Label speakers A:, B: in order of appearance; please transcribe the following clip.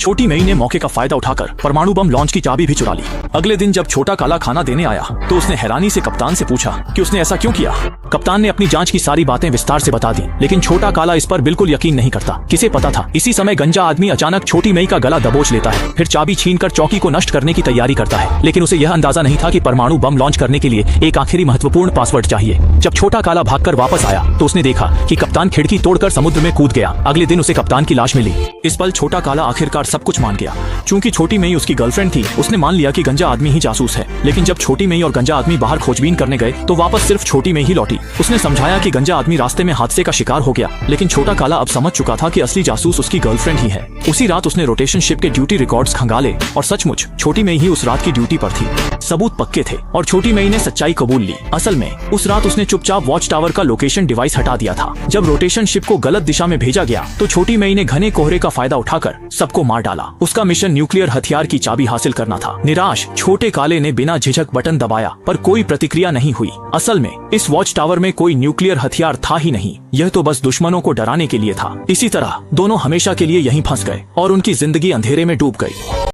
A: छोटी मई ने मौके का फायदा उठाकर परमाणु बम लॉन्च की चाबी भी चुरा ली। अगले दिन जब छोटा काला खाना देने आया तो उसने हैरानी से कप्तान से पूछा कि उसने ऐसा क्यों किया। कप्तान ने अपनी जांच की सारी बातें विस्तार से बता दी, लेकिन छोटा काला इस पर बिल्कुल यकीन नहीं करता। किसे पता था इसी समय गंजा आदमी अचानक छोटी मई का गला दबोच लेता है, फिर चाबी छीनकर चौकी को नष्ट करने की तैयारी करता है। लेकिन उसे यह अंदाजा नहीं था कि परमाणु बम लॉन्च करने के लिए एक आखिरी महत्वपूर्ण पासवर्ड चाहिए। जब छोटा काला भागकर वापस आया तो उसने देखा कि कप्तान खिड़की तोड़कर समुद्र में कूद गया। अगले दिन उसे कप्तान की लाश मिली। इस पल छोटा काला आखिरकार सब कुछ मान गया। चूंकि छोटी मई उसकी गर्लफ्रेंड थी, उसने मान लिया कि गंजा आदमी ही जासूस है। लेकिन जब छोटी मई और गंजा आदमी बाहर खोजबीन करने गए तो वापस सिर्फ छोटी मई ही लौटी। उसने समझाया कि गंजा आदमी रास्ते में हादसे का शिकार हो गया, लेकिन छोटा काला अब समझ चुका था कि असली जासूस उसकी गर्लफ्रेंड ही है। उसी रात उसने रोटेशन शिप के ड्यूटी रिकॉर्ड्स खंगाले और सचमुच छोटी मई ही उस रात की ड्यूटी पर थी। सबूत पक्के थे और छोटी मई ने सच्चाई कबूल ली। असल में उस रात उसने चुपचाप वॉच टावर का लोकेशन डिवाइस हटा दिया था। जब रोटेशन शिप को गलत दिशा में भेजा गया तो छोटी मई ने घने कोहरे का फायदा उठाकर सबको मार डाला। उसका मिशन न्यूक्लियर हथियार की चाबी हासिल करना था। निराश छोटे काले ने बिना झिझक बटन दबाया, पर कोई प्रतिक्रिया नहीं हुई। असल में इस वॉच टावर में कोई न्यूक्लियर हथियार था ही नहीं, यह तो बस दुश्मनों को डराने के लिए था। इसी तरह दोनों हमेशा के लिए यहीं फंस गए और उनकी जिंदगी अंधेरे में डूब गई।